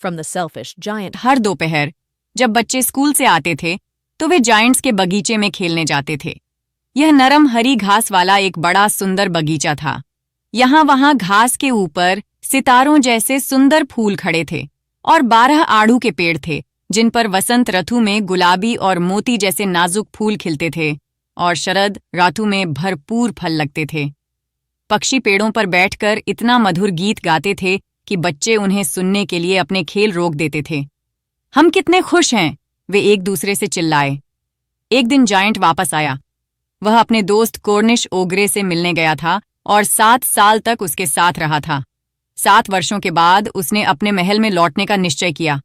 from the selfish giant. हर दोपहर जब बच्चे स्कूल से आते थे तो वे जायंट्स के बगीचे में खेलने जाते थे। यह नरम हरी घास वाला एक बड़ा सुंदर बगीचा था। यहाँ वहाँ घास के ऊपर सितारों जैसे सुंदर फूल खड़े थे और 12 आड़ू के पेड़ थे जिन पर वसंत ऋतु में गुलाबी और मोती जैसे नाजुक फूल खिलते थे और शरद ऋतु में भरपूर फल लगते थे। पक्षी पेड़ों पर बैठकर इतना मधुर गीत गाते थे कि बच्चे उन्हें सुनने के लिए अपने खेल रोक देते थे। हम कितने खुश हैं, वे एक दूसरे से चिल्लाए। एक दिन जायंट वापस आया। वह अपने दोस्त कॉर्निश ओग्रे से मिलने गया था और 7 साल तक उसके साथ रहा था। 7 वर्षों के बाद उसने अपने महल में लौटने का निश्चय किया।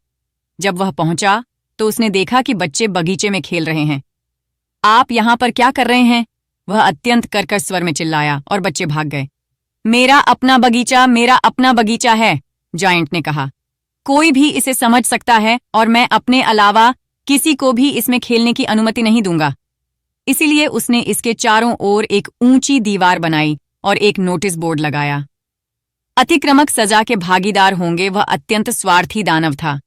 जब वह पहुंचा तो उसने देखा कि बच्चे बगीचे में खेल रहे हैं। आप यहाँ पर क्या कर रहे हैं? वह अत्यंत कर्कश स्वर में चिल्लाया और बच्चे भाग गए। मेरा अपना बगीचा है, जायंट ने कहा। कोई भी इसे समझ सकता है और मैं अपने अलावा किसी को भी इसमें खेलने की अनुमति नहीं दूंगा। इसीलिए उसने इसके चारों ओर एक ऊंची दीवार बनाई और एक नोटिस बोर्ड लगाया। अतिक्रमक सजा के भागीदार होंगे। वह अत्यंत स्वार्थी दानव था।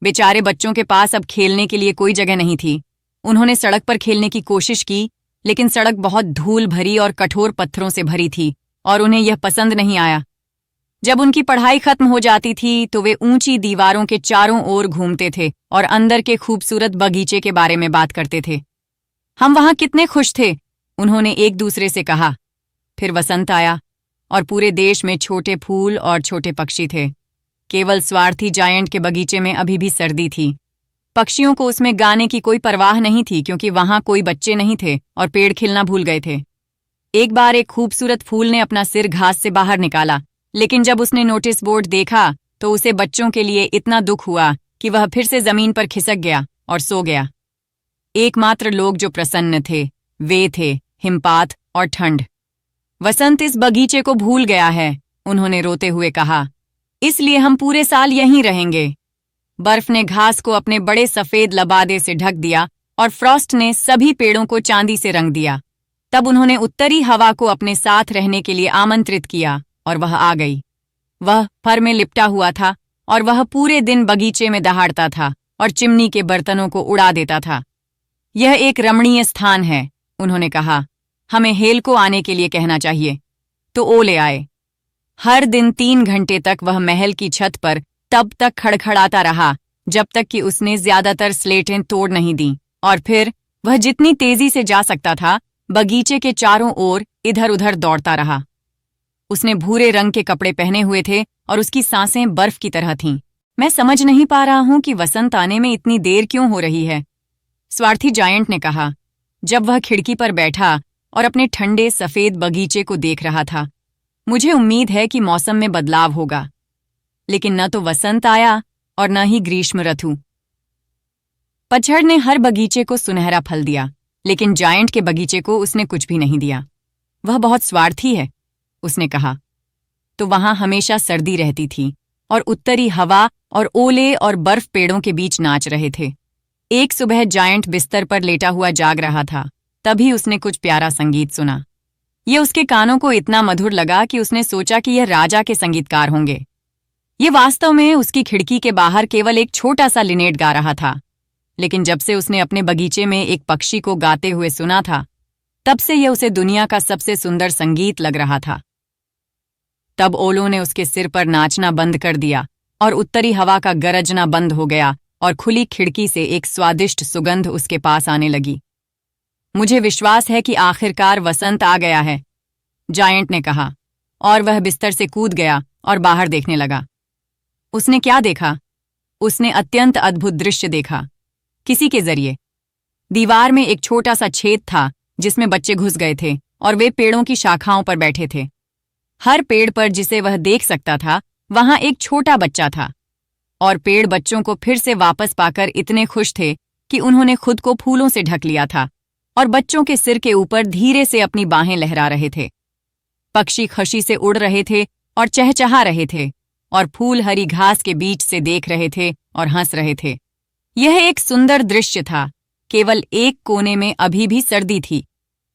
बेचारे बच्चों के पास अब खेलने के लिए कोई जगह नहीं थी। उन्होंने सड़क पर खेलने की कोशिश की, लेकिन सड़क बहुत धूल भरी और कठोर पत्थरों से भरी थी और उन्हें यह पसंद नहीं आया। जब उनकी पढ़ाई खत्म हो जाती थी तो वे ऊंची दीवारों के चारों ओर घूमते थे और अंदर के खूबसूरत बगीचे के बारे में बात करते थे। हम वहां कितने खुश थे, उन्होंने एक दूसरे से कहा। फिर वसंत आया और पूरे देश में छोटे फूल और छोटे पक्षी थे। केवल स्वार्थी जायंट के बगीचे में अभी भी सर्दी थी। पक्षियों को उसमें गाने की कोई परवाह नहीं थी क्योंकि वहां कोई बच्चे नहीं थे और पेड़ खिलना भूल गए थे। एक बार एक खूबसूरत फूल ने अपना सिर घास से बाहर निकाला, लेकिन जब उसने नोटिस बोर्ड देखा तो उसे बच्चों के लिए इतना दुख हुआ कि वह फिर से जमीन पर खिसक गया और सो गया। एकमात्र लोग जो प्रसन्न थे वे थे हिमपात और ठंड। वसंत इस बगीचे को भूल गया है, उन्होंने रोते हुए कहा। इसलिए हम पूरे साल यहीं रहेंगे। बर्फ ने घास को अपने बड़े सफेद लबादे से ढक दिया और फ्रॉस्ट ने सभी पेड़ों को चांदी से रंग दिया। तब उन्होंने उत्तरी हवा को अपने साथ रहने के लिए आमंत्रित किया और वह आ गई। वह फर में लिपटा हुआ था और वह पूरे दिन बगीचे में दहाड़ता था और चिमनी के बर्तनों को उड़ा देता था। यह एक रमणीय स्थान है, उन्होंने कहा। हमें हेल को आने के लिए कहना चाहिए। तो ओ ले आए। हर दिन 3 घंटे तक वह महल की छत पर तब तक खड़खड़ाता रहा जब तक कि उसने ज्यादातर स्लेटें तोड़ नहीं दी, और फिर वह जितनी तेजी से जा सकता था बगीचे के चारों ओर इधर उधर दौड़ता रहा। उसने भूरे रंग के कपड़े पहने हुए थे और उसकी सांसें बर्फ की तरह थीं। मैं समझ नहीं पा रहा हूं कि वसंत आने में इतनी देर क्यों हो रही है, स्वार्थी जायंट ने कहा जब वह खिड़की पर बैठा और अपने ठंडे सफेद बगीचे को देख रहा था। मुझे उम्मीद है कि मौसम में बदलाव होगा, लेकिन न तो वसंत आया और न ही ग्रीष्म ऋतु। पतझड़ ने हर बगीचे को सुनहरा फल दिया, लेकिन जायंट के बगीचे को उसने कुछ भी नहीं दिया। वह बहुत स्वार्थी है, उसने कहा। तो वहां हमेशा सर्दी रहती थी और उत्तरी हवा और ओले और बर्फ पेड़ों के बीच नाच रहे थे। एक सुबह जायंट बिस्तर पर लेटा हुआ जाग रहा था, तभी उसने कुछ प्यारा संगीत सुना। यह उसके कानों को इतना मधुर लगा कि उसने सोचा कि यह राजा के संगीतकार होंगे। ये वास्तव में उसकी खिड़की के बाहर केवल एक छोटा सा लिनेट गा रहा था, लेकिन जब से उसने अपने बगीचे में एक पक्षी को गाते हुए सुना था, तब से यह उसे दुनिया का सबसे सुंदर संगीत लग रहा था। तब ओलों ने उसके सिर पर नाचना बंद कर दिया और उत्तरी हवा का गरजना बंद हो गया और खुली खिड़की से एक स्वादिष्ट सुगंध उसके पास आने लगी। मुझे विश्वास है कि आखिरकार वसंत आ गया है, जायंट ने कहा, और वह बिस्तर से कूद गया और बाहर देखने लगा। उसने क्या देखा? उसने अत्यंत अद्भुत दृश्य देखा। किसी के जरिए दीवार में एक छोटा सा छेद था जिसमें बच्चे घुस गए थे और वे पेड़ों की शाखाओं पर बैठे थे। हर पेड़ पर जिसे वह देख सकता था वहां एक छोटा बच्चा था, और पेड़ बच्चों को फिर से वापस पाकर इतने खुश थे कि उन्होंने खुद को फूलों से ढक लिया था और बच्चों के सिर के ऊपर धीरे से अपनी बाहें लहरा रहे थे। पक्षी खुशी से उड़ रहे थे और चहचहा रहे थे, और फूल हरी घास के बीच से देख रहे थे और हंस रहे थे। यह एक सुंदर दृश्य था। केवल एक कोने में अभी भी सर्दी थी।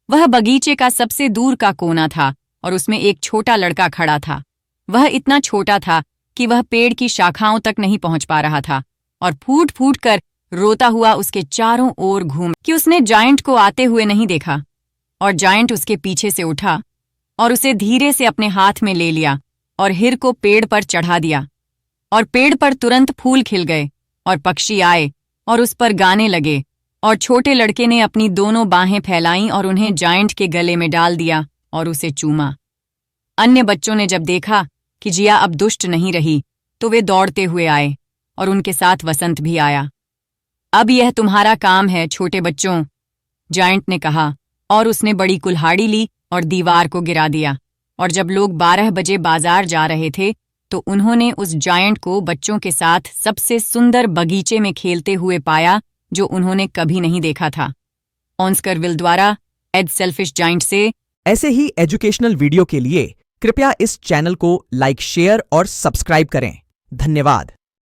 वह बगीचे का सबसे दूर का कोना था और उसमें एक छोटा लड़का खड़ा था। वह इतना छोटा था कि वह पेड़ की शाखाओं तक नहीं पहुंच पा रहा था और फूट फूट कर रोता हुआ उसके चारों ओर घूम कि उसने जायंट को आते हुए नहीं देखा। और जायंट उसके पीछे से उठा और उसे धीरे से अपने हाथ में ले लिया और हिर को पेड़ पर चढ़ा दिया। और पेड़ पर तुरंत फूल खिल गए और पक्षी आए और उस पर गाने लगे। और छोटे लड़के ने अपनी दोनों बाहें फैलाईं और उन्हें जायंट के गले में डाल दिया और उसे चूमा। अन्य बच्चों ने जब देखा कि जिया अब दुष्ट नहीं रही तो वे दौड़ते हुए आए और उनके साथ वसंत भी आया। अब यह तुम्हारा काम है छोटे बच्चों, जायंट ने कहा, और उसने बड़ी कुल्हाड़ी ली और दीवार को गिरा दिया। और जब लोग 12 बजे बाजार जा रहे थे तो उन्होंने उस जायंट को बच्चों के साथ सबसे सुंदर बगीचे में खेलते हुए पाया जो उन्होंने कभी नहीं देखा था। ऑस्कर विल्ड द्वारा एड सेल्फिश जायंट से। ऐसे ही एजुकेशनल वीडियो के लिए कृपया इस चैनल को लाइक, शेयर और सब्सक्राइब करें। धन्यवाद।